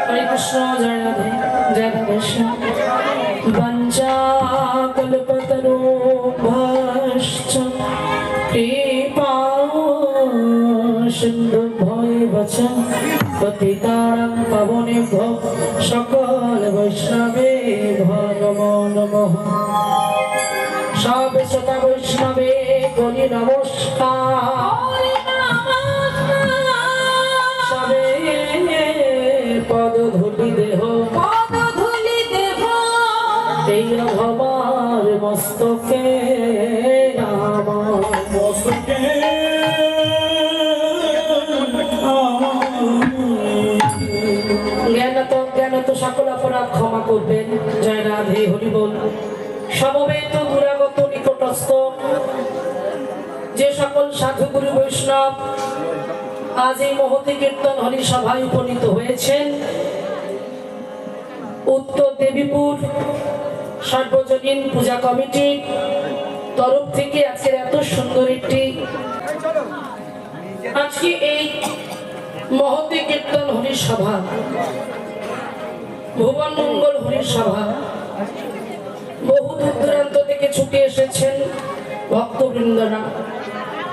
हरे कृष्ण जय राधे जय कृष्ण वंचाकल्पतरुभ्यश्च कृपासिन्धुभ्यो च पतितानां पावनेभ्यो सकल वैष्णवेभ्यो नमो नमः। सब सदा वैष्णवे करि नमस्कार सबे पद धूलि देह এই আমার মস্তকে আমার মস্তকে জ্ঞান তো সকল অপরাধ ক্ষমা করবেন। জয় রাধে হরি বল। সমবেত দুরাগত নিকটস্থ যে সকল সাধু গুরু বৈষ্ণব আজ এই মহতি কীর্তন হরি সভায় উপনীত হয়েছেন, উত্তর দেবীপুর সর্বজনীন পূজা কমিটির তরফ থেকে আজকের এত সুন্দর একটি আজকে এই মহতি কীর্তন হরি সভা, ভুবন মঙ্গল হরি সভা, বহু দূর দূরান্ত থেকে ছুটে এসেছেন ভক্তবৃন্দরা।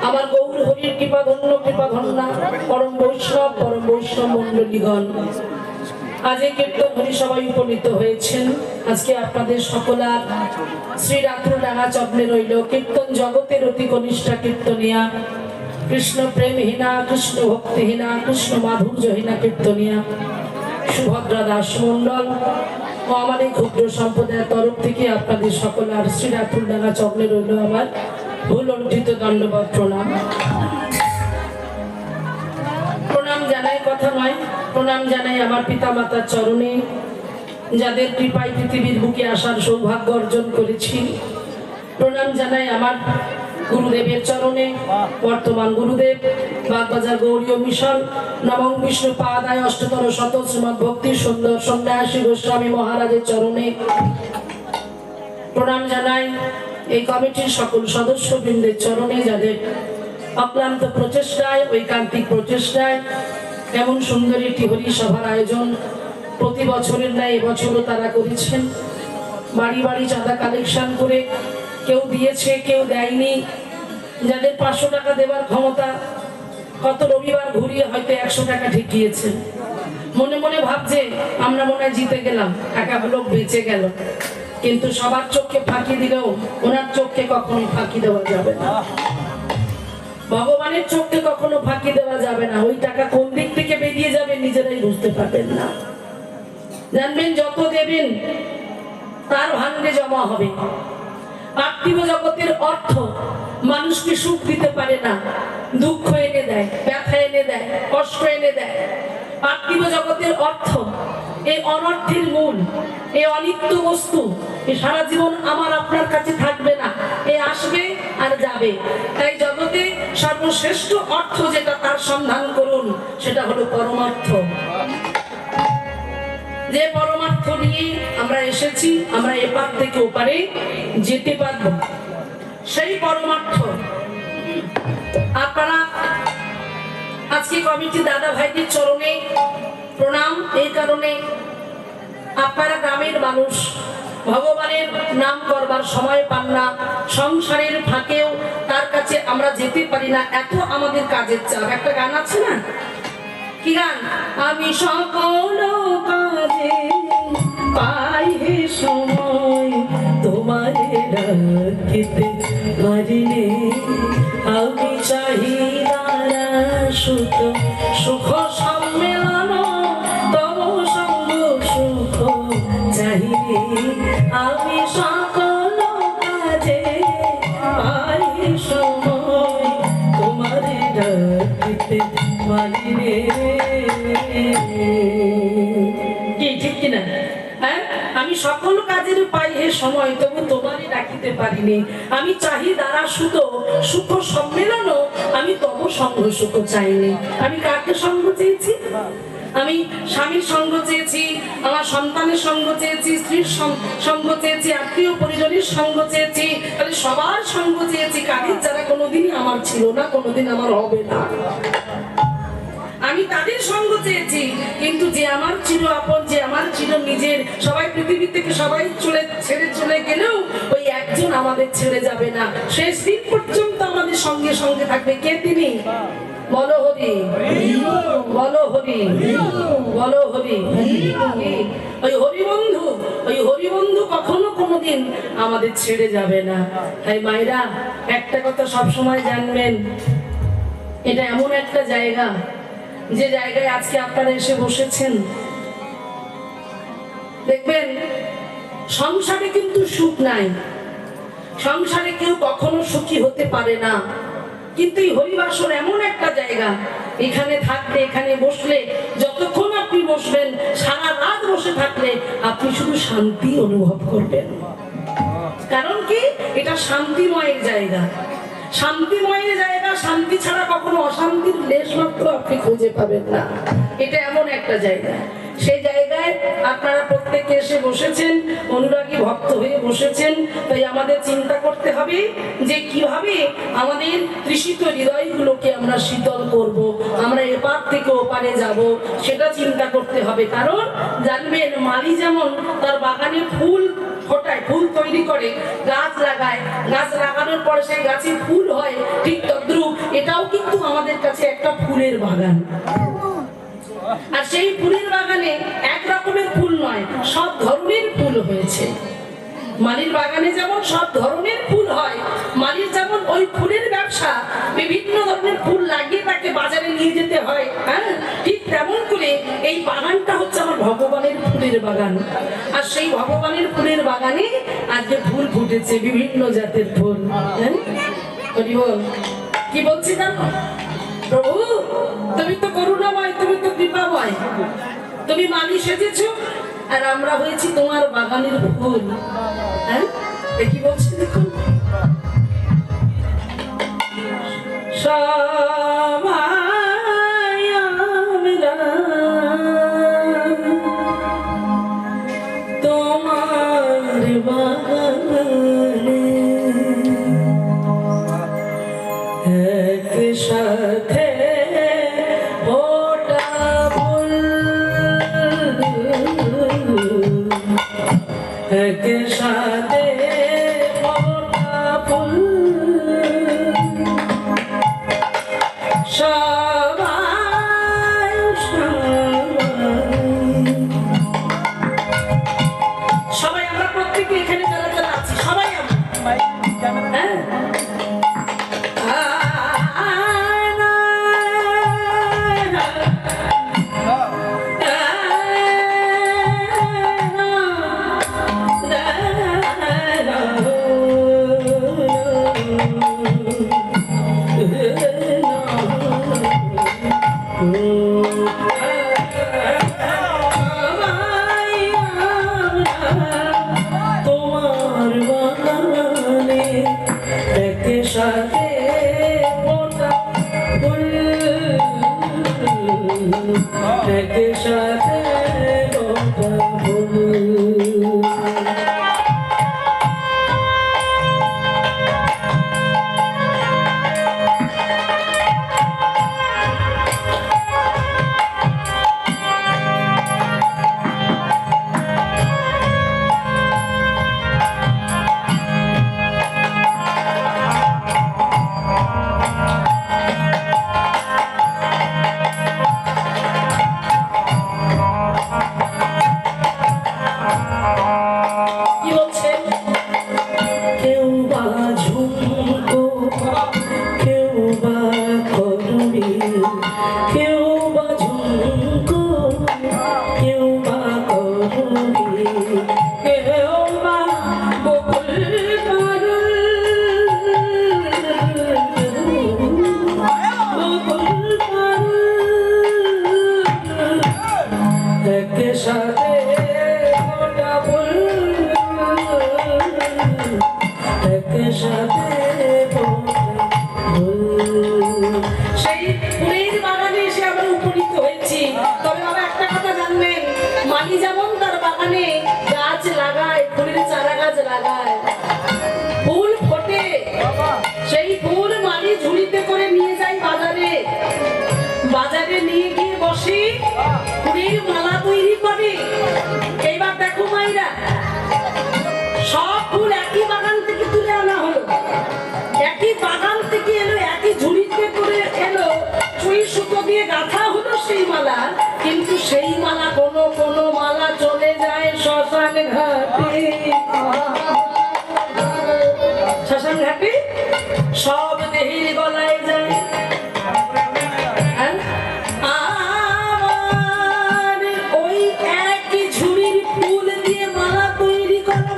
আমার গৌর হরির কৃপাধন্য পরম বৈষ্ণব মন্ডলীগণ আজ এই কীর্তন হরি সভায় উপনীত হয়েছেন। আজকে আপনাদের সকলার শ্রী রাত্রডাঙ্গা চরণে রইল কীর্তন জগতের অতি কনিষ্ঠা কীর্তনিয়া, কৃষ্ণ প্রেমহীনা, কৃষ্ণ ভক্তিহীনা, কৃষ্ণ মাধুর্যহীনা কীর্তনিয়া সুভদ্রা দাস মন্ডল ও আমার এই ক্ষুদ্র সম্প্রদায়ের তরফ থেকে আপনাদের সকলার শ্রী রাত্রডাঙ্গা চরণে রইল আমার ভুলণ্ঠিত দণ্ডবত প্রণাম। প্রণাম জানাই কথা নয়, প্রণাম জানাই আমার পিতা মাতার চরণে, যাদের কৃপায় পৃথিবীর বুকে আসার সৌভাগ্য অর্জন করেছি। প্রণাম জানাই আমার গুরুদেবের চরণে, বর্তমান গুরুদেব বাগবাজার গৌরীয় মিশন নবম বিষ্ণু পাদায় অষ্টতর শত শ্রীমৎ ভক্তি সুন্দর সন্ন্যাসী গোস্বামী মহারাজের চরণে। প্রণাম জানাই এই কমিটির সকল সদস্যবৃন্দের চরণে, যাদের অক্লান্ত প্রচেষ্টায়, ঐকান্তিক প্রচেষ্টায় এমন সুন্দর একটি হরি সভার আয়োজন প্রতি বছরের ন্যায় এবছরও তারা করেছেন। বাড়ি বাড়ি চাঁদা কালেকশন করে কেউ দিয়েছে, কেউ দেয়নি। যাদের 500 টাকা দেওয়ার ক্ষমতা, কত রবিবার ঘুরিয়ে হয়তো 100 টাকা ঠেকিয়েছে। মনে মনে ভাবছে আমরা মনে হয় জিতে গেলাম, একা লোক বেঁচে গেল। কিন্তু সবার চোখকে ফাঁকি দিলেও ওনার চোখকে কখনোই ফাঁকি দেওয়া যাবে না, ভগবানের চোখকে কখনো ফাঁকি দেওয়া যাবে না। ওই টাকা কোন দিক থেকে বেরিয়ে যাবে নিজেরাই বুঝতে পারবেন না। জানবেন যত দেবেন তার ভান্ডে জমা হবে। পার্থিব জগতের অর্থ মানুষকে সুখ দিতে পারে না, দুঃখ এনে দেয়, ব্যথা এনে দেয়, কষ্ট এনে দেয়। পার্থিব জগতের অর্থ এই অনর্থের মূল, এই অনিত্য বস্তু, এই সারা জীবন আমার আপনার কাছে থাকবে না, এ আসবে আর যাবে। তাই জগতে সর্বশ্রেষ্ঠ অর্থ যেটা, তার সন্ধান করুন, সেটা হলো পরমার্থ। যে পরমার্থ নিয়ে আমরা এসেছি, আমরা এপার থেকে ওপারে যেতে পারবো, সেই পরমার্থ আপনারা আজকে কমিটি দাদা ভাইদের চরণে প্রণাম। এই কারণে আপনারা গ্রামের মানুষ, ভগবানের নাম করবার সময় পান না, সংসারের ফাঁকেও তার কাছে আমরা যেতে পারি না, এত আমাদের কাজের চাপ। একটা গান আছে না, কি গান? আমি সকল কাজে পাই হে সময়, তোমারে রাখিতে পারিলে আমি চাহিদারা সুখ সুখ সম্মেলন তব সঙ্গ সুখ চাহিলে আমি সকল কাজে পাই সময়, তোমারে রাখিতে পারিলে। কি ঠিক কিনা? হ্যাঁ, আমি সকল কাজের পাই হে সময়, তবু তোমারই রাখিতে পারিনি। আমি চাহি দ্বারা সুত সুখ সম্মেলন, আমি তব সঙ্গ সুখ চাইনি। আমি কাকে সঙ্গ চেয়েছি? আমি স্বামীর সঙ্গ চেয়েছি, আমার সন্তানের সঙ্গ চেয়েছি, স্ত্রীর সঙ্গ চেয়েছি, আত্মীয় পরিজনের সঙ্গ চেয়েছি, তাহলে সবার সঙ্গ চেয়েছি, কাজের যারা কোনোদিনই আমার ছিল না, কোনোদিন আমার হবে না। আমি তাদের সঙ্গ চেয়েছি, কিন্তু যে আমার চির আপন, যে আমার চির নিজের, সবাই পৃথিবী থেকে সবাই ছেড়ে চলে গেলেও ওই একজন আমাদের ছেড়ে যাবে না, শেষ দিন পর্যন্ত আমাদের সঙ্গে সঙ্গে থাকবে। কে তিনি? বলো হরি, বলো হরি, বলো হরি। ওই হরিবন্ধু, ওই হরিবন্ধু কখনো কোনোদিন আমাদের ছেড়ে যাবে না। তাই মায়েরা একটা কথা সব সময় জানবেন, এটা এমন একটা জায়গা, যে জায়গায় আজকে আপনারা এসে বসেছেন, দেখবেন সংসারে কিন্তু সুখ নাই, সংসারে কেউ কখনো সুখী হতে পারে না, কিন্তু এই হরিবাসর এমন একটা জায়গা, এখানে থাকলে, এখানে বসলে, যতক্ষণ আপনি বসবেন, সারা রাত বসে থাকলে আপনি শুধু শান্তি অনুভব করবেন। কারণ কি? এটা শান্তিময়ের জায়গা, শান্তিময়ের জায়গা। শান্তি ছাড়া কখনো অশান্তির লেশ মাত্র আপনি খুঁজে পাবেন না। এটা এমন একটা জায়গা, সেই জায়গায় আপনারা প্রত্যেকে এসে বসেছেন, অনুরাগী ভক্ত হয়ে বসেছেন। তাই আমাদের চিন্তা করতে হবে যে কিভাবে আমাদের তৃষিত হৃদয়গুলোকে আমরা শীতল করব, আমরা এপার থেকে ওপারে যাব, সেটা চিন্তা করতে হবে। কারণ জানবেন, মালি যেমন তার বাগানে ফুল ফোটায়, ফুল তৈরি করে, গাছ লাগায়, গাছ লাগানোর পরে সেই গাছে ফুল হয়, ঠিক তদ্রূপ এটাও কিন্তু আমাদের কাছে একটা ফুলের বাগান। আর সেই ফুলের বাগানে এক রকমের ফুল নয়, সব ধরনের ফুল হয়েছে। মালির বাগানে যেমন সব ধরনের ফুল হয়, মালির যেমন ওই ফুলের ব্যবসা, বিভিন্ন ধরনের ফুল লাগিয়ে তাকে বাজারে নিয়ে যেতে হয়, হ্যাঁ, ঠিক তেমন করে এই বাগানটা হচ্ছে আমার ভগবানের ফুলের বাগান। আর সেই ভগবানের ফুলের বাগানে আজকে ফুল ফুটেছে, বিভিন্ন জাতের ফুল। হ্যাঁ, কি বলছি জানো? প্রভু, তুমি তো করুণাময়, তুমি তো কৃপাময়, তুমি মালি সেজেছো, আর আমরা হয়েছি তোমার বাগানের ফুল। হ্যাঁ, কি বলছি দেখুন, সবাই আমরা তোমার বাগানে একসাথে ওটা ফুল, একসাথে ওটা ফুল, সবাই সবাই আমরা প্রত্যেকে এখানে যারা যারা আছি, সবাই আমরা, হ্যাঁ, তোমার বাগানে একসাথে ওটা ফুল, একসাথে ওটা ফুল। ফুল ফোটে, সেই ফুল মালি ঝুড়িতে করে নিয়ে যায় বাজারে, বাজারে নিয়ে এইবার দেখো মাইরা, সব ফুল একই বাগান থেকে তুলে আনা হলো, একই বাগান থেকে এলো, একই ঝুড়িতে করে এলো, সুই সুতো দিয়ে গাঁথা হলো সেই মালা, কিন্তু সেই মালা কোনো মালা চলে যায় শ্মশান ঘাটে। শ্মশান ঘাটে সব দেহের গলায় যায়। আমার ওই একই ঝুড়ির ফুল দিয়ে মালা তৈরি করা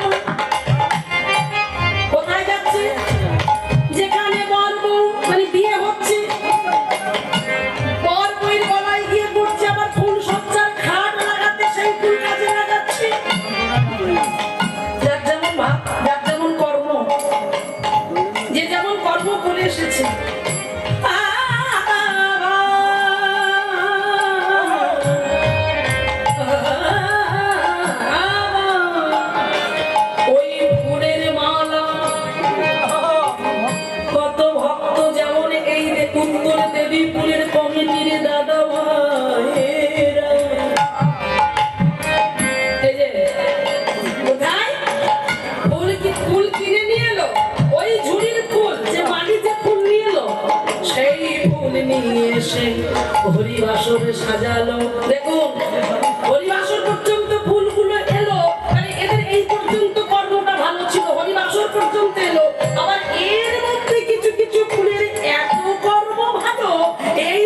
কোথায় যাচ্ছে? যেখানে বর বউ মানে বিয়ে হচ্ছে, বর বউয়ের গলায় গিয়ে পড়ছে, আবার ফুল সজ্জার খাট লাগাতে সেই ফুল কাজে লাগাচ্ছে। যার যেমন ভাব, যার যেমন কর্ম, যে যেমন কর্ম করে এসেছে। ওই ফুলের মালা কত ভক্ত, যেমন এই উত্তর দেবীপুরের কমিটির দাদা ভাইয়েরা, এই যে কোথায় ফুল কিনে নিয়ে এলো, ওই ঝুড়ির ফুল যে মাটিতে ফুল নিয়ে এলো, সেই ফুল নিয়ে এসে হরিবাসরে সাজালো। দেখুন হরিবাসর পর্যন্ত ফুলগুলো এলো, মানে এদের এই পর্যন্ত কর্মটা ভালো ছিল, হরিবাসর পর্যন্ত এলো। আবার এর মধ্যে কিছু কিছু ফুলের এত কর্ম ভালো, এই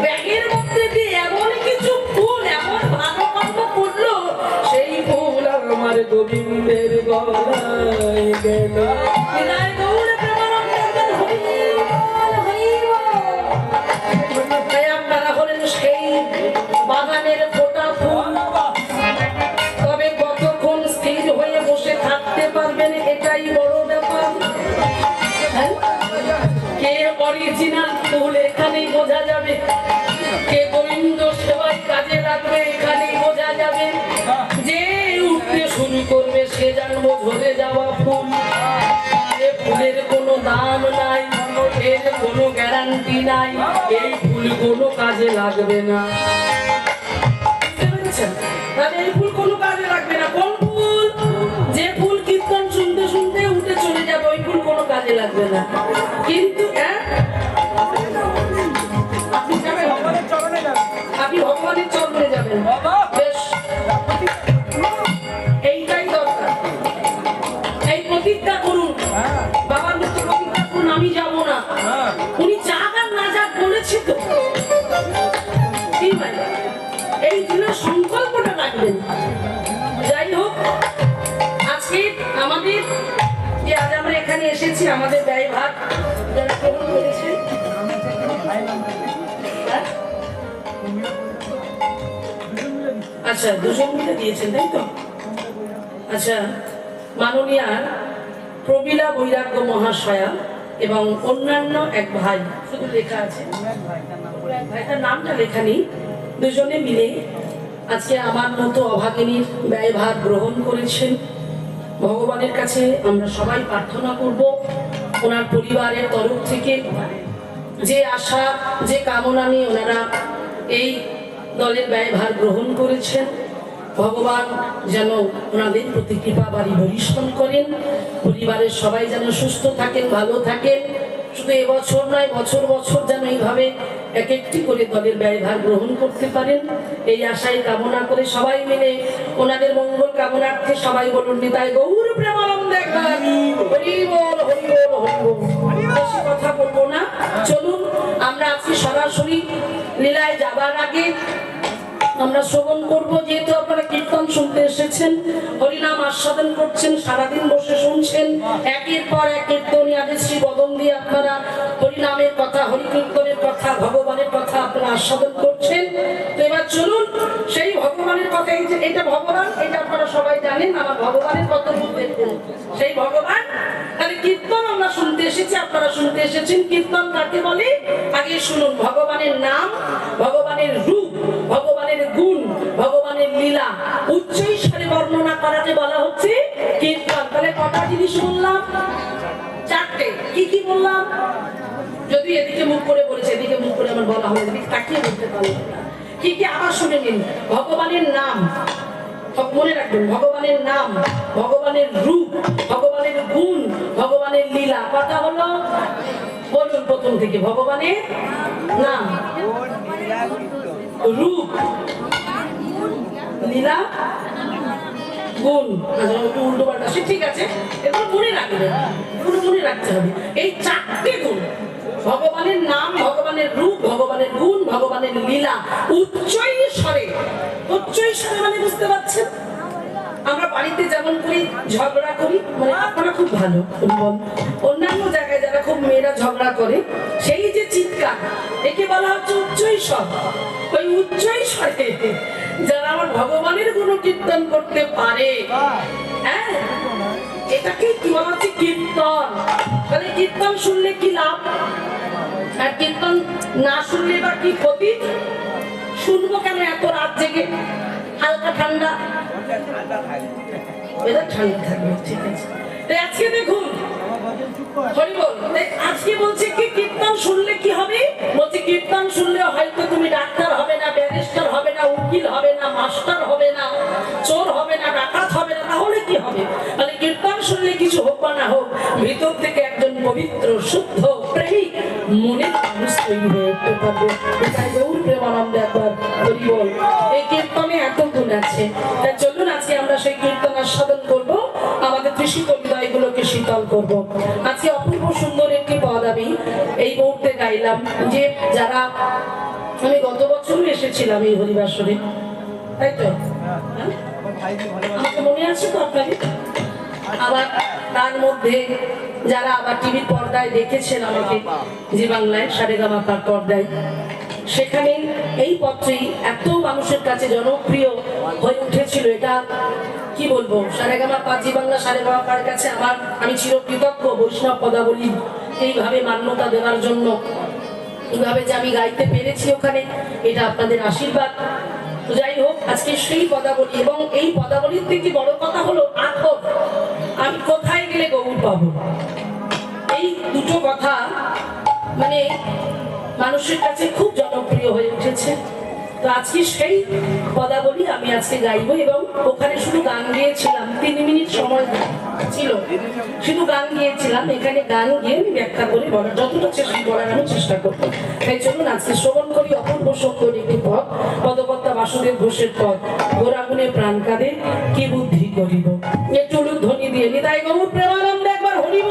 ব্যাগের মধ্যে দিয়ে এমন কিছু ফুল এমন ভালো কর্ম করলো, সেই ফুল আমার গোবিন্দের গলায় গেল। বিদায় গৌর প্রেমানন্দের হরি বল, হরি বল। তাই আপনারা হলেন সেই বাগানের ফোটা ফুল। তবে কতক্ষণ স্থির হয়ে বসে থাকতে পারবেন, এটাই বড় ব্যাপার। হ্যাঁ? কে অরিজিনাল ফুল এখানেই বোঝা যাবে, কে গোবিন্দ সেবায় কাজে লাগবে এখানেই বোঝা যাবে। যে উঠতে শুরু করবে সে জানবো ঝরে যাওয়া ফুল। এ ফুলের কোনো দাম নাই, এর কোনো গ্যারান্টি নাই, এই ফুল কোনো কাজে লাগবে না। বুঝতে পেরেছেন? তাহলে এই ফুল কোনো কাজে লাগবে না। কোন ফুল? যে ফুল কীর্তন শুনতে শুনতে উঠে চলে যাবে, ওই ফুল কোনো কাজে লাগবে না। কিন্তু আপনি যাবেন ভগবানের চরণে, যাবেন আপনি ভগবানের চরণে যাবেন, বেশ এইটাই দরকার। এই প্রতিজ্ঞা করুন, বাবার মতো প্রতিজ্ঞা করুন, আমি যাব না। উনি যাক আর না যাক বলেছি তো, এই দিনের সংকল্পটা রাখবেন। যাই হোক, আজকে আমাদের যে আজ আমরা এখানে এসেছি, আমাদের ব্যয়ভার যারা গ্রহণ করেছেন, আচ্ছা দুজন মিলে দিয়েছেন তাই তো? আচ্ছা, মাননীয়া প্রবীলা বৈরাগ্য মহাশয়া এবং অন্যান্য এক ভাই, শুধু লেখা আছে ভাইটার নামটা লেখা নেই, দুজনে মিলে আজকে আমার মতো অভাগিনীর ব্যয়ভার গ্রহণ করেছেন। ভগবানের কাছে আমরা সবাই প্রার্থনা করব, ওনার পরিবারের তরফ থেকে যে আশা যে কামনা নিয়ে ওনারা এই দলের ব্যয়ভার গ্রহণ করেছেন, ভগবান যেন ওনাদের প্রতি কৃপা বাড়ি বরিশন করেন, পরিবারের সবাই যেন সুস্থ থাকেন, ভালো থাকেন। শুধু এবছর নয়, বছর বছর যেন এইভাবে এক একটি করে দলের ব্যয়ভার গ্রহণ করতে পারেন, এই আশাই কামনা করে সবাই মিলে ওনাদের মঙ্গল কামনার্থে সবাই বলুন নিতাই গৌর প্রেমানন্দে। হরি বল, হরি বল, হরি বল। বেশি কথা বলবো না, চলুন আমরা আজকে সরাসরি লীলায় যাবার আগে আমরা শ্রবণ করবো। যেহেতু আপনারা কীর্তন শুনতে এসেছেন, হরিনাম আস্বাদন করছেন, সারাদিন বসে শুনছেন, একের পর এক কীর্তনী আগে শ্রী বদন দিয়ে আপনারা হরিনামের কথা, হরিকীর্তনের কথা, ভগবানের কথা আপনারা আস্বাদন করছেন। তো এবার চলুন সেই ভগবানের কথা, এই যে এটা ভগবান, এটা আপনারা সবাই জানেন, আমার ভগবানের কথা বলতে সেই ভগবান। তাহলে কীর্তন আমরা শুনতে এসেছি, আপনারা শুনতে এসেছেন। কীর্তন কাকে বলে আগে শুনুন। ভগবানের নাম, ভগবানের রূপ, ভগবানের গুণ, ভগবানের লীলা উচ্চৈঃস্বরে বর্ণনা করাকে বলা হচ্ছে কীর্তন। তাহলে কটা জিনিস বললাম? চারটে। কি কি বললাম? যদি এদিকে মুখ করে বলেছে, এদিকে মুখ করে আমার বলা হলো, এদিকে তাকিয়ে বলতে পারলাম না। কি কি আবার শুনে নিন। ভগবানের নাম, মনে রাখবেন, ভগবানের নাম, ভগবানের রূপ, ভগবানের গুণ, ভগবানের লীলা। কথা হলো, বলুন প্রথম থেকে, ভগবানের নাম, রূপ, লীলা, গুণ। একটু উল্টো পাল্টা, ঠিক আছে, এগুলো মনে রাখবেন, এগুলো মনে রাখতে হবে। এই চারটে গুণ, ভগবানের নাম, ভগবানের রূপ, ভগবানের গুণ, ভগবানের লীলা, উচ্চই স্বরে। উচ্চই স্বরে মানে বুঝতে পারছেন? আমরা বাড়িতে যেমন করি, ঝগড়া করি, মানে আপনারা খুব ভালো, অন্যান্য জায়গায় যারা খুব মেয়েরা ঝগড়া করে, সেই যে চিৎকার, একে বলা হচ্ছে উচ্চই স্বর। ওই উচ্চই স্বরে যারা আমার ভগবানের গুণ কীর্তন করতে পারে, হ্যাঁ, এটাকে কি বলা হচ্ছে? কীর্তন। তাহলে কীর্তন শুনলে কি লাভ, আর কীর্তন না শুনলে বা কি ক্ষতি? শুনবো কেন এত রাত জেগে? হালকা ঠান্ডা, এটা ঠান্ডা থাকবে, ঠিক আছে। আজকে দেখুন, হরি বল, আজকে বলছে কি কীর্তন শুনলে কি হবে? বলছে কীর্তন শুনলে হয়তো তুমি ডাক্তার হবে না, ব্যারিস্টার হবে না, উকিল হবে না, মাস্টার হবে না, চোর হবে না, ডাকাত হবে না, তাহলে কি হবে? তাহলে কীর্তন শুনলে কিছু হোক বা না হোক, ভিতর থেকে একজন পবিত্র শুদ্ধ প্রেমিক মনের মানুষ তৈরি হয়ে উঠতে পারবে। তাই গৌর প্রেমানন্দে একবার হরি বল। এই কীর্তনে এত গুণ আছে, তাই চলুন আজকে আমরা সেই কীর্তন আস্বাদন করবো, আমাদের তৃষিত হৃদয়গুলোকে শীতল করবো। আজকে অপূর্ব সুন্দর একটি পদ আমি এই মুহূর্তে গাইলাম, যে যারা, আমি গত বছরও এসেছিলাম এই হরিবাসরে, তাই তো, আমাকে মনে আছে তো আপনাদের? আবার তার মধ্যে যারা আবার টিভির পর্দায় দেখেছেন আমাকে, জি বাংলায় সারেগামাপার পর্দায়, সেখানে এই পত্রী এত মানুষের কাছে জনপ্রিয় হয়ে উঠেছিল, এটা কি বলবো। সারেগামাপা, জি বাংলা সারেগামাপার কাছে আমি চিরকৃতজ্ঞ। বৈষ্ণব পদাবলী এইভাবে মান্যতা দেওয়ার জন্য, এইভাবে যে আমি গাইতে পেরেছি ওখানে, এটা আপনাদের আশীর্বাদ। যাই হোক, আজকে সেই পদাবলী, এবং এই পদাবলীর থেকে বড় কথা হলো আখর। আমি কোথায় গেলে গৌর পাবো, এই দুটো কথা মানে মানুষের কাছে খুব জনপ্রিয় হয়ে উঠেছে। তো আজকে সেই পদাবলী আমি আজকে গাইবো, এবং ওখানে শুধু গান গিয়েছিলাম, 3 মিনিট সময় ছিল, শুধু গান গিয়েছিলাম। এখানে গান গিয়ে আমি ব্যাখ্যা করে বলার, যতটা চেষ্টা করার আমি চেষ্টা করবো। তাই চলুন আজকে শ্রবণ করি অপূর্ব সুন্দর একটি পদ, পদকর্তা বাসুদেব ঘোষের পদ, গোরাগুণে প্রাণ কাঁদে কি বুদ্ধি করিব। একটু ধ্বনি দিয়ে নিতাই গৌর প্রেমানন্দে একবার হরিব।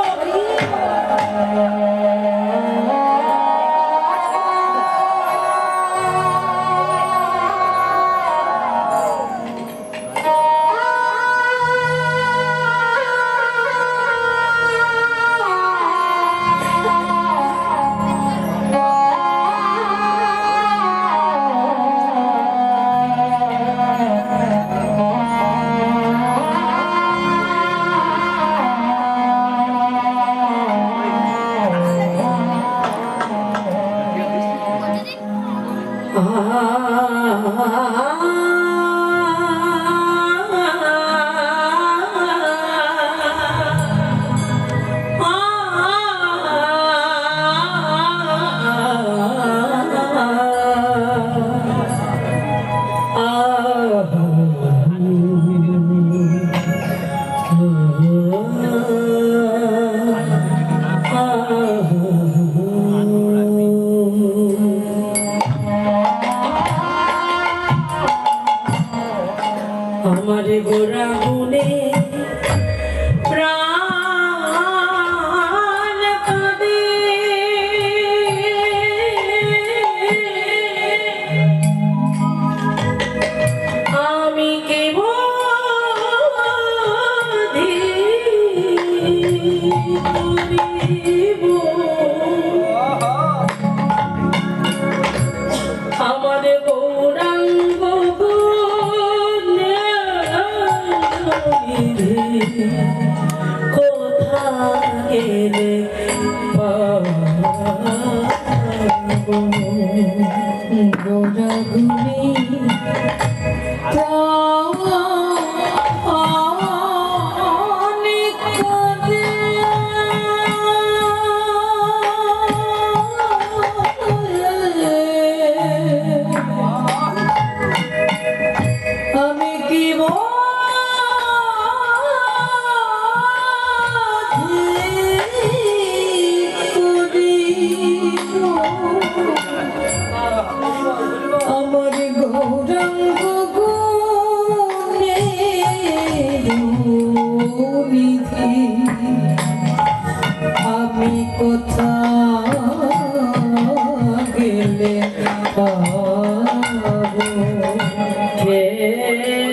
আমারে গোরা গুনে প্রাণ কাঁদে আমি কে আমাদের গৌরাঙ্গ को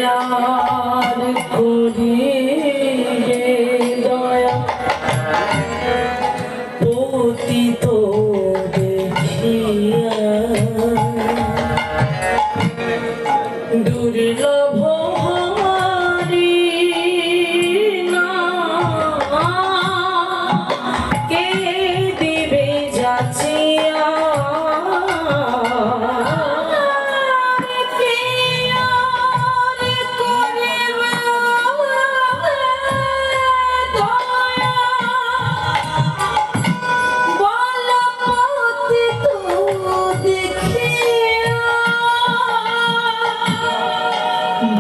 আর করি রে দয়া পতিত দেখিয়া দুর্লভ হরি না কে দিবে যাচিয়া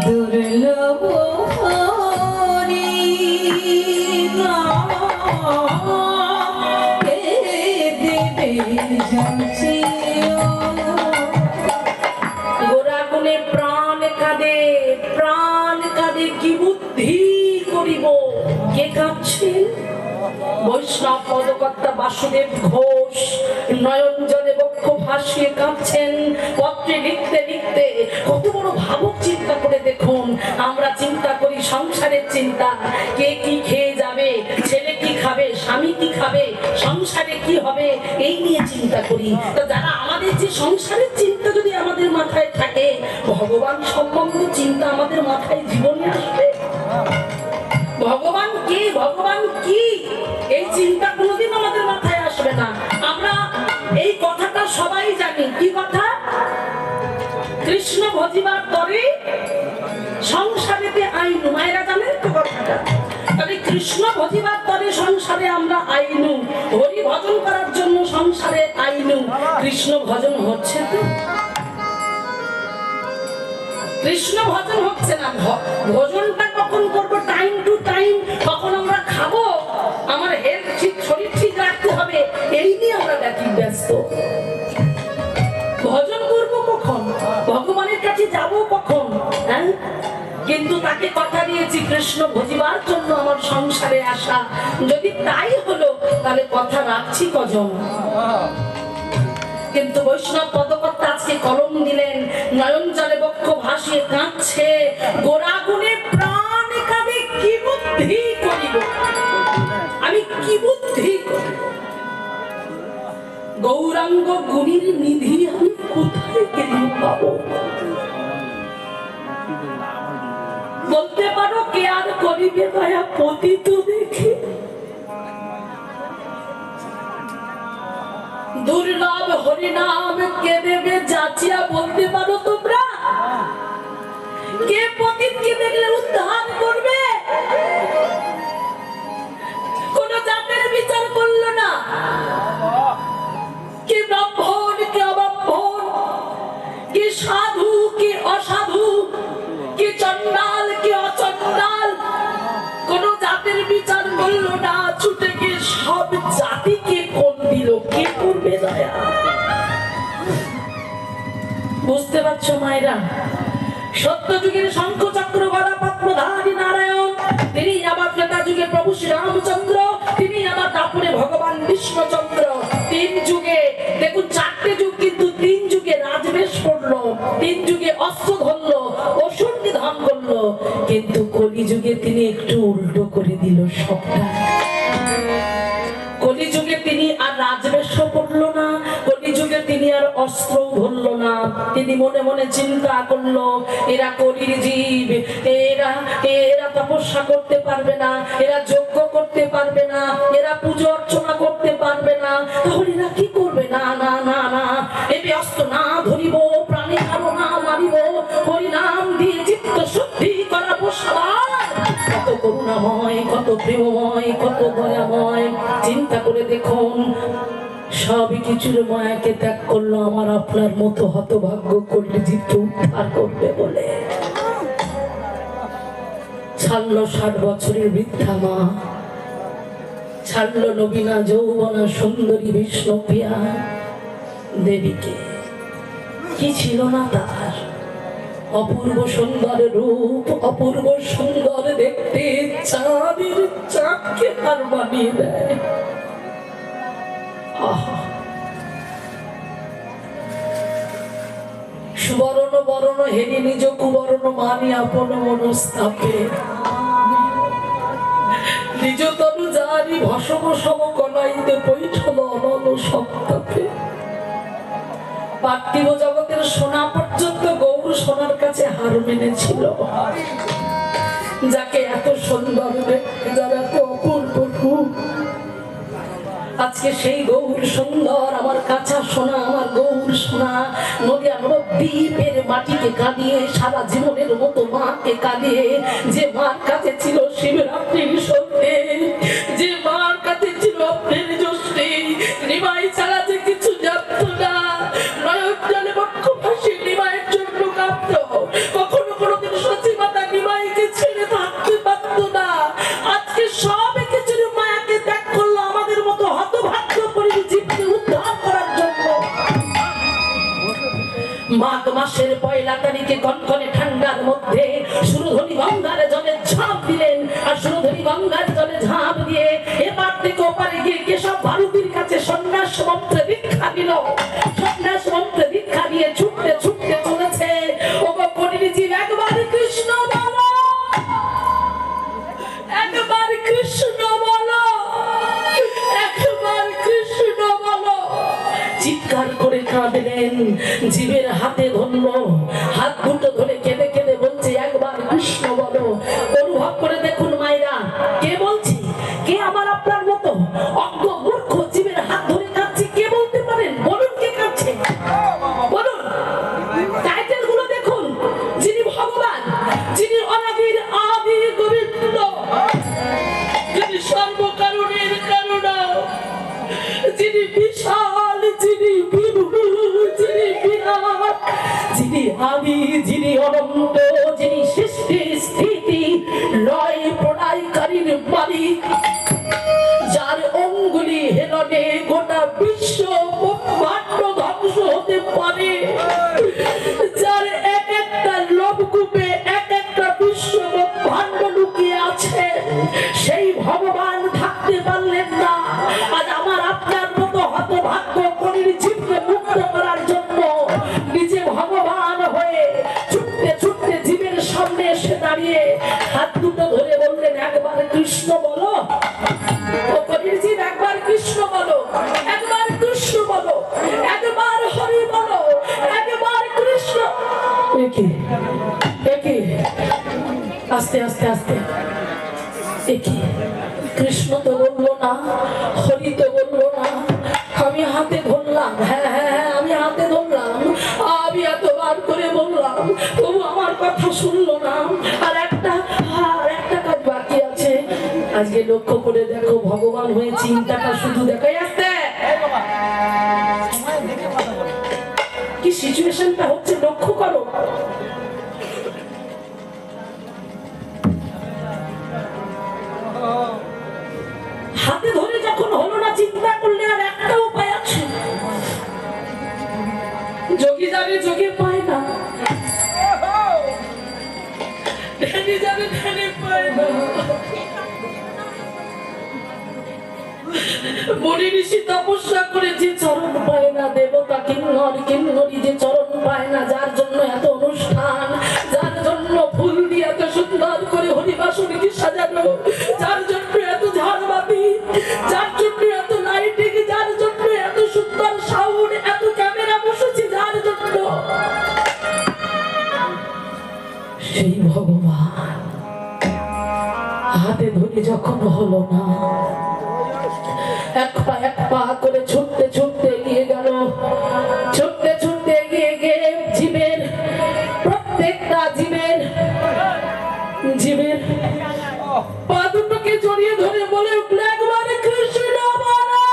দুর্লভ হরি না কে দিবে যাচিয়া গোরাগুনে প্রাণ কাঁদে কি বুদ্ধি করিব কে কাঁদছে বৈষ্ণব পদকর্তা বাসুদেব ঘোষ নয়ন জলে বক্ষ ভাসিয়ে কাঁদছেন পত্রে লিখতে লিখতে কত বড় ভাবুক চিন্তা করে দেখুন আমরা চিন্তা করি সংসারের চিন্তা কে কি খেয়ে যাবে ছেলে কি খাবে স্বামী কি খাবে সংসারে কি হবে এই নিয়ে চিন্তা করি তো যারা আমাদের যে সংসারের চিন্তা যদি আমাদের মাথায় থাকে ভগবান সম্বন্ধে চিন্তা আমাদের মাথায় জীবনে আসবে ভগবান কি এই চিন্তা কোনোদিন আমাদের মাথায় আসবে না আমরা এই কথাটা সবাই জানি কি কথা কৃষ্ণ ভজিবার তরে সংসারেতে আইনু মায়েরা জানেন তো কথাটা তাহলে কৃষ্ণ ভজিবার তরে সংসারে আমরা আইনু হরি ভজন করার জন্য সংসারে আইনু কৃষ্ণ ভজন হচ্ছে তো কৃষ্ণ ভজন হচ্ছে না ভোজনটা কখন করবো টাইম টু টাইম কখন আমরা খাবো আমার হেলথ ঠিক শরীর ঠিক রাখতে হবে এই নিয়ে আমরা ব্যস্ত ভজন করবো কখন ভগবানের কাছে যাবো কখন হ্যাঁ কিন্তু তাকে কথা দিয়েছি কৃষ্ণ ভজিবার জন্য আমার সংসারে আসা যদি তাই হলো তাহলে কথা রাখছি কজন কিন্তু বৈষ্ণব পদকর্তা আজকে কলম দিলেন নয়ন জলে বক্ষ ভাসিয়ে কাঁদছে গোরাগুনে প্রাণ কাঁদে কি বুদ্ধি করিব আমি কি বুদ্ধি করি গৌরাঙ্গ গুণীর নিধি আমি কোথায় গেলে পাবো বলতে পারো কে আর করিবে দয়া পতিত দেখে দুর্লভ হরিনাম কে দেবে যাচিয়া বলতে পারো তোমরা কে পতিতকে দেখলে উদ্ধার করবে কোন জাতের বিচার করলো না কে ব্রাহ্মণ কে অব্রাহ্মণ কে সাধু কে অসাধু কে চন্ডাল কে অচন্ডাল কোন জাতের বিচার করলো না ছুটে গিয়ে সব জাতিকে কোন দিল কে করবে দয়া বুঝতে পারছো মায়েরা সত্য যুগের শঙ্খ চক্র গদা পদ্মধারী নারায়ণ তিনি আবার ত্রেতা যুগে প্রভু শ্রী রামচন্দ্র তিনি আবার তারপরে ভগবান কৃষ্ণচন্দ্র তিন যুগে দেখুন চারটে যুগ কিন্তু তিন যুগে রাজবেশ পড়লো তিন যুগে অস্ত্র ধরলো অসুর নিধন করলো কিন্তু কলিযুগে তিনি একটু উল্টো করে দিল সবটা কলিযুগে তিনি আর রাজবেশ পড়লো না কলিযুগে তিনি আর অস্ত্র ধরলো না তিনি মনে মনে চিন্তা করলো এরা কলির জীব এরা তপস্যা করতে পারবে না এরা যজ্ঞ করতে পারবে না এরা পূজা অর্চনা করতে পারবে না তাহলে এরা কি করবে না না না না এই অস্ত্র না ধরিব প্রাণী আরো না মারিব হরিনাম দিয়ে চিত্ত শুদ্ধি করাবো সবার কত করুণাময় কত প্রেমময় কত দয়াময় চিন্তা করে দেখুন সবই কিছুর মায়াকে ত্যাগ করলো আমার আপনার মতো হতভাগ্য করলে জীবকে উদ্ধার করবে বলে ছাড়লো 60 বছরের বৃদ্ধা মা ছাড়লো নবীনা যৌবনা সুন্দরী বিষ্ণুপ্রিয়া দেবীকে কি ছিল না তার অপূর্ব সুন্দর রূপ অপূর্ব সুন্দর দেখতে চাঁদের চাঁদকে আর বানিয়ে দেয় সুবর্ণ চরণ বরণ হেরি নিজ কুবরণ মানি আপন মনস্তাপে নিজ তনু জানি ভসম সম কলাইতে পৈঠল অনল সপ্তাপে। পার্থিব জগতের সোনা পর্যন্ত গৌর সোনার কাছে হার মেনেছিল। যাকে এত সুন্দর দেখতে, যার এত অপূর্ব রূপ, আজকে সেই গৌর সুন্দর আমার কাঁচা সোনা, আমার গৌর সোনা নদিয়া নবদ্বীপের মাটিকে কাঁদিয়ে সারা জীবনের মতো মাকে কাঁদিয়ে, যে মার কাছে ছিল শিবরাত্রির সত্যে, যে মার কাছে ছিল অপ্রের জ্যোষ্ঠী, নিমাই ছাড়া যে কিছু জানত না, নয়ন জলে বক্ষ ফাঁসি নিমাইয়ের জন্য কাঁদত, কখনো কোনোদিন সচি মাতা নিমাইকে ছেড়ে থাকতে পারত না। আজকে সব কিছু মায়াকে ত্যাগ করলো আমাদের মতো হতভাগ্য পরিজীবকে উদ্ধার করার জন্য। মাঘ মাসের পয়লা তারিখে কনকনে ঠান্ডার মধ্যে সুরধনী গঙ্গার জলে ঝাঁপ দিলেন, আর সুরধনী গঙ্গার জলে ঝাঁপ দিয়ে এপার থেকে ওপারে গিয়ে কেশব ভারতীর কাছে সন্ন্যাস মন্ত্রে দীক্ষা দিল। সন্ন্যাস মন্ত্রে দীক্ষা দিয়ে ছুটতে ছুটতে চলেছে। ওগো পরিজীব, একবার কৃষ্ণ বলো, একবার কৃষ্ণ বলো, একবার কৃষ্ণ বলো। চিৎকার করে কাঁদলেন, জীবের হাতে ধরল, হাত দুটো ধরে কেঁদে কেঁদে বলছে একবার কৃষ্ণ বলো। অনুভব করে দেখুন মায়েরা, কে বলছি, কে আমার আপনার মতো অজ্ঞ মূর্খ জীবের হাত ধরে কাঁদছে? কে বলতে পারেন? বলুন কে কাঁদছে, বলুন। টাইটেল গুলো দেখুন, যিনি ভগবান, যিনি অনাদির আদি গোবিন্দ, যিনি সর্বকারণের কারণা, যিনি বিশাল, যিনি বিভু, যিনি বিরাট, যিনি আদি, যিনি অনন্ত, যিনি সৃষ্টি স্থিতি লয় প্রণয়কারীর মালিক, যার অঙ্গুলি হেলনে গোটা বিশ্ব ব্রহ্মাণ্ড ধ্বংস হতে পারে, যার এক একটা লোমকূপে এক একটা বিশ্ব ব্রহ্মাণ্ড লুকিয়ে আছে, সেই ভগবান থাকতে পারলেন না আজ আমার আপনার মতো হতভাগ্য পরিজীবকে মুক্ত করার জন্য নিজে ভগবান হয়ে ছুটতে ছুটতে জীবের সামনে এসে দাঁড়িয়ে হাত দুটো ধরে বললেন একবার কৃষ্ণ বলো। ও পরিজীব, একবার কৃষ্ণ বলো, একবার কৃষ্ণ বলো, একবার হরি বলো, একবার কৃষ্ণ। একে একে আস্তে আস্তে আস্তে একে কৃষ্ণ তো বললো না, হরি তো বললো না, আমি হাতে ধরলাম, হ্যাঁ হ্যাঁ হ্যাঁ আমি হাতে ধরলাম, আমি এতবার করে বললাম, তবু আমার কথা শুনলো না। আর একটা কাজ বাকি আছে। আজকে লক্ষ্য করে দেখো, ভগবান হয়ে চিন্তাটা শুধু দেখাই আসতে কি সিচুয়েশনটা হচ্ছে লক্ষ্য করো। হাতে ধরে যখন হলো না, চিন্তা করলে আর একটা উপায় আছে। যোগী যাবে যোগী পায় না, ধ্যানী যাবে ধ্যানী পায় না, মুনি ঋষি তপস্যা করেছে চরণ পায় না, দেবতা কিন্নর কিন্নরী যে চরণ পায় না, যার জন্য এত অনুষ্ঠান, যার জন্য ফুল দিয়ে এত সুন্দর করে হরিবাসনীকে সাজানো, যার জন্য এত ঝাড়বাতি, যার জন্য এত লাইটিং, যার জন্য এত সুন্দর সাউন্ড, এত ক্যামেরা বসেছে, যার জন্য সেই ভগবান হাতে ধরে যখন হলো না, এক পা করে ছুটতে ছুটতে এগিয়ে গেল, ছুটতে ছুটতে এগিয়ে গিয়ে জীবের প্রত্যেকটা জীবের পা দুটোকে জড়িয়ে ধরে বলে উঠল একবারে কৃষ্ণ বলো।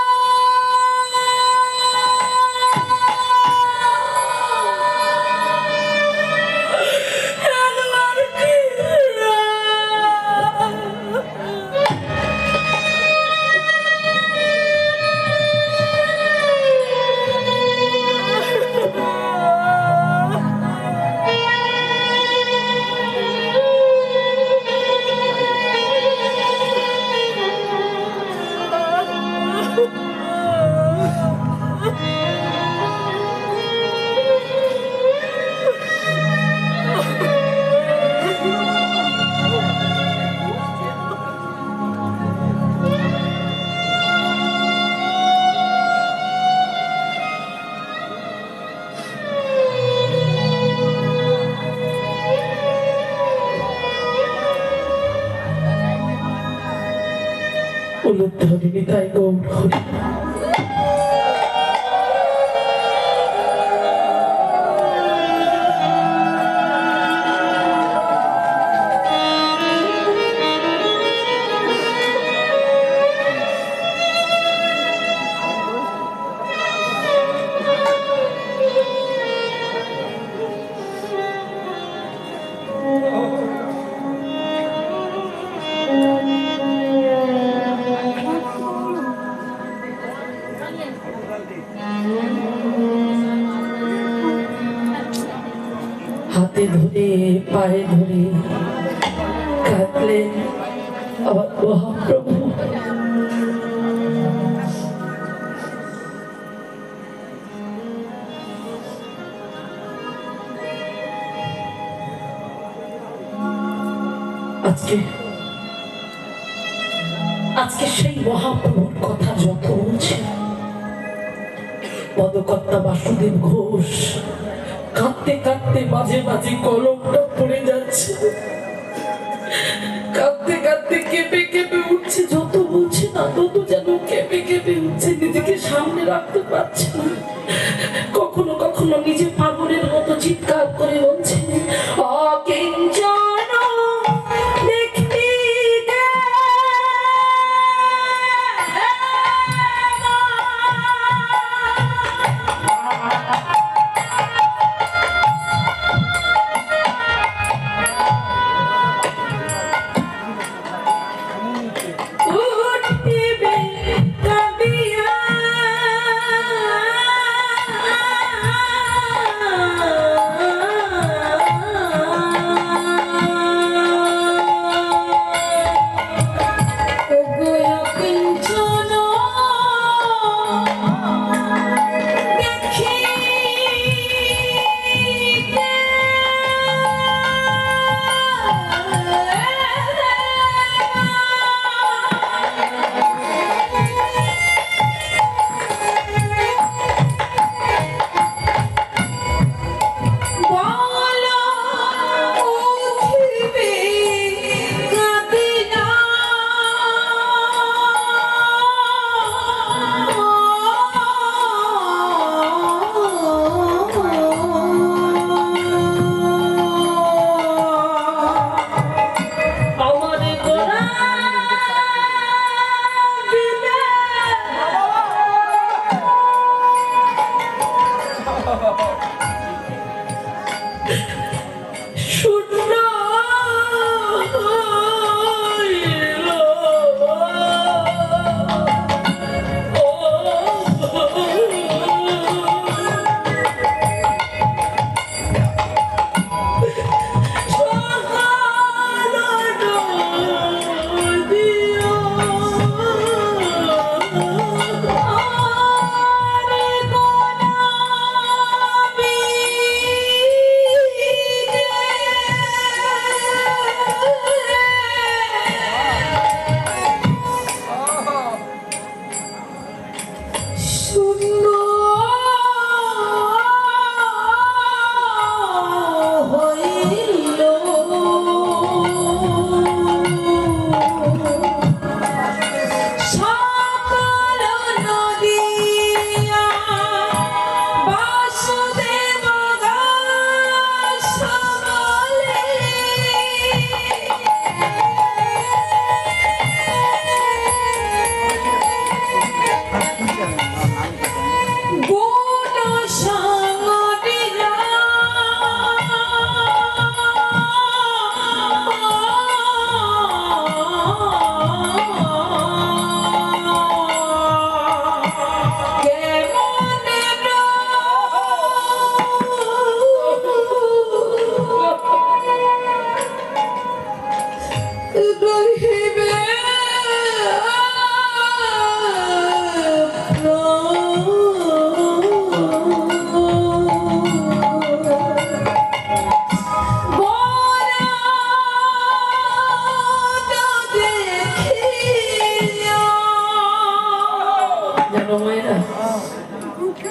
উলুধ্বনি তাই গৌর হরি। হাতে ধরে পায়ে ধরে কাঁদলেন আবার মহাপ্রভু। আজকে আজকে সেই মহাপ্রভুর কথা যত বলছে, পদকর্তা বাসুদেব ঘোষ কাঁদতে কাঁদতে মাঝে মাঝে কলমটা পড়ে যাচ্ছে, কাঁদতে কাঁদতে কেঁপে কেঁপে উঠছে। যত বলছে না তত যেন কেঁপে কেঁপে উঠছে, নিজেকে সামনে রাখতে পারছে না। কখনো কখনো নিজে পাগলের মতো চিৎকার করে বলছে, অকিঞ্চন দেখতে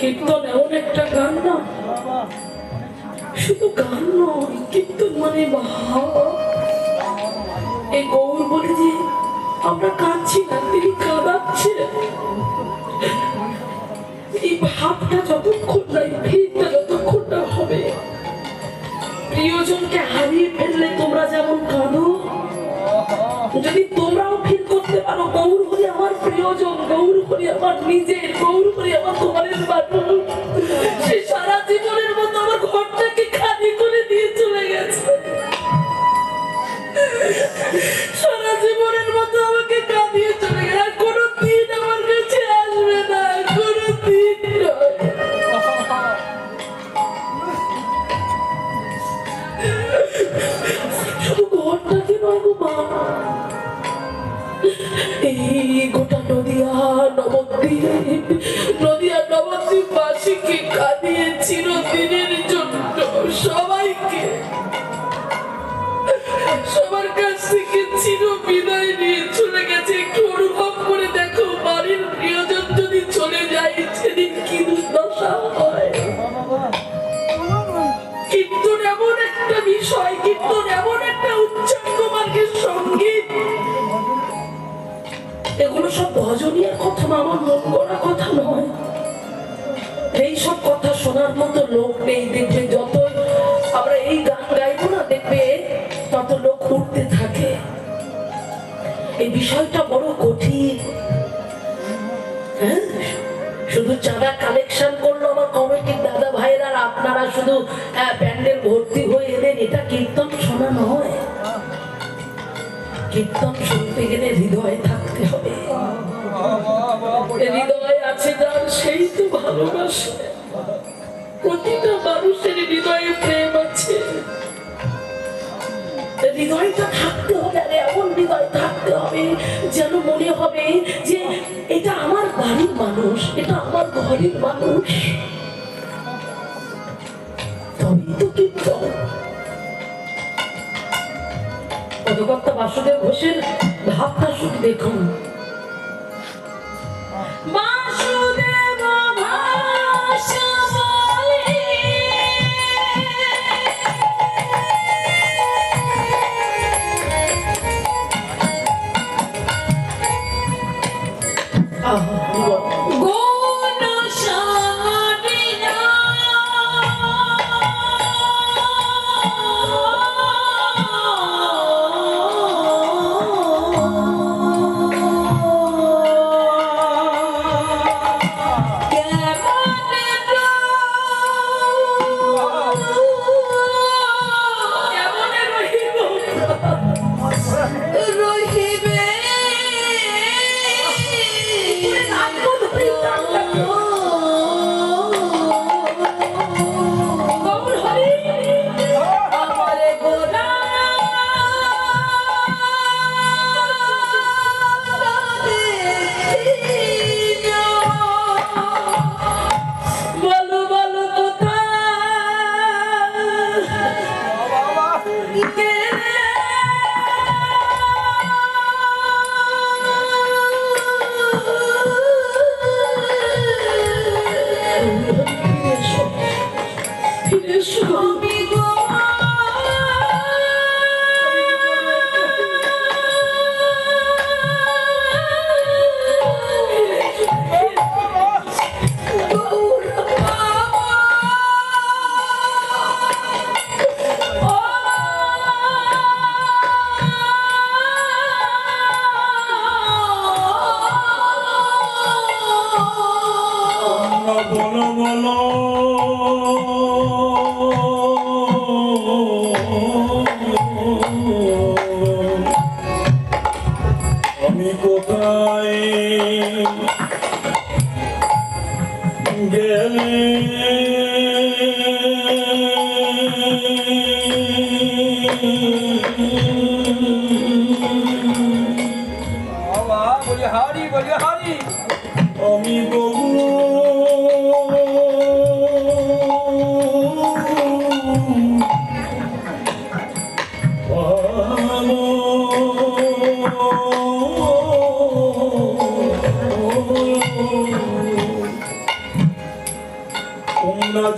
কীর্তন এমন একটা গান না, শুধু গান নয়, কীর্তন মানে ভাব। এই গৌর বলে যে আমরা কাঁদছি না, তিনি কাঁদাচ্ছেন। এই ভাবটা যতক্ষণ না, এই ভিড়টা যতক্ষণ না হবে, প্রিয়জনকে হারিয়ে ফেললে তোমরা যেমন কাঁদো, যদি তোমরাও ফিল করতে পারো গৌর হরি আমার প্রিয়জন, গৌর হরি আমার নিজের, গৌর হরি আমার তোমাদের মানুষ, সে সারা জীবনের মতো আমার ঘরটাকে খালি করে দিয়ে চলে গেছে, সারা জীবনের মতো আমাকে কাঁদিয়ে চলে গেছে, আর কোনোদিন আমার কাছে আসবে না, কোনোদিন নয়। শুধু ঘরটাকে নয় গো মা, এই গোটা নদিয়া নবদ্বীপ, নদিয়া নবদ্বীপ বাসীকে কাঁদিয়ে চিরদিনের জন্য সবাইকে, সবার কাছ থেকে চির বিদায় নিয়ে চলে গেছে। একটু অনুভব করে দেখো, বাড়ির প্রিয়জন যদি চলে যায় সেদিন কি দুর্দশা হয়। কীর্তন এমন একটা বিষয়, কীর্তন এমন একটা উচ্চাঙ্গ মার্গের সঙ্গীত, এগুলো সব ভজনীয় কথা না, আমার মন করা কথা নয়। এইসব কথা শোনার মতো লোক নেই। দেখবে যত আমরা এই গান গাইবো না, দেখবে তত লোক উঠতে থাকে। এই বিষয়টা বড় কঠিন। হ্যাঁ, শুধু চাঁদা কালেকশন করলো আমার কমিটির দাদা ভাইয়েরা, আর আপনারা শুধু প্যান্ডেল ভর্তি হয়ে এলেন, এটা কীর্তন শোনা নয়। কীর্তন শুনতে গেলে হৃদয়ে থাকতে হবে। হৃদয় আছে যার, সেই তো ভালোবাসে। প্রতিটা মানুষের হৃদয়ে প্রেম আছে, হৃদয়টা থাকতে হবে। আর এমন হৃদয় থাকতে হবে যেন মনে হবে যে এটা আমার বাড়ির মানুষ, এটা আমার ঘরের মানুষ, তবেই তো কীর্তন। পদকর্তা বাসুদেব ঘোষের ভাবটা শুধু দেখুন। বাসুদেব ভাষা বলে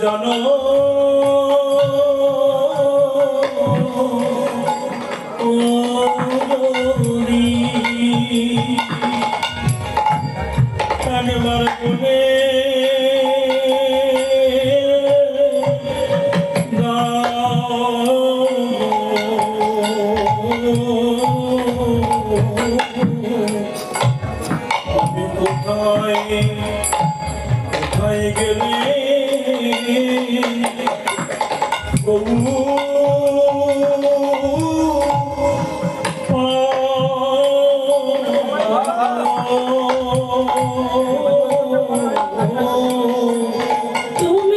জানো আমি কোথায় কোথায় গেলে তুমি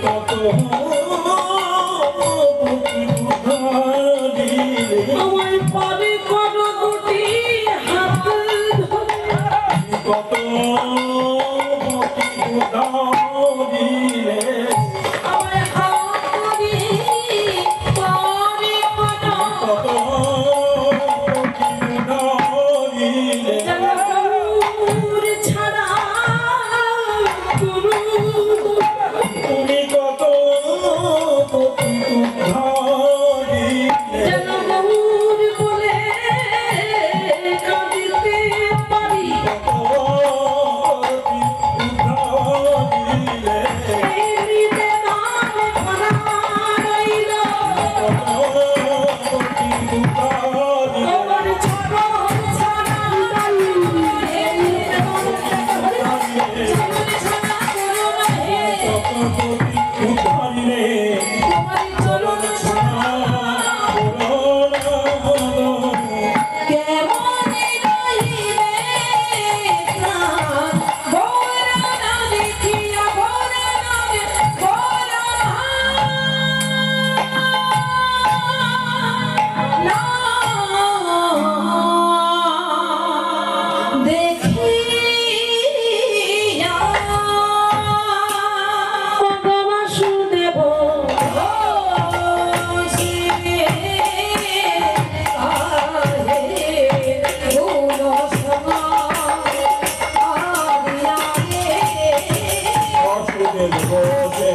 কত আমার পাবে কোন দুটি হাত কত আমার হাত ধরে পাবে কোন জানাপুর ছাড়া কোনো তুমি কত জানাপুর বলে কাঁদিতে পারি এমনিতে মান ভরা রইল আমার ছাড়া ছাড়া এমনিতে মান ভরা ছাড়া করো না হে তোমার চরণ ছাড়া কেমন রইবে প্রাণ ভরা না দেখিয়া ভরা না দেখিয়া বাসুদেব বসে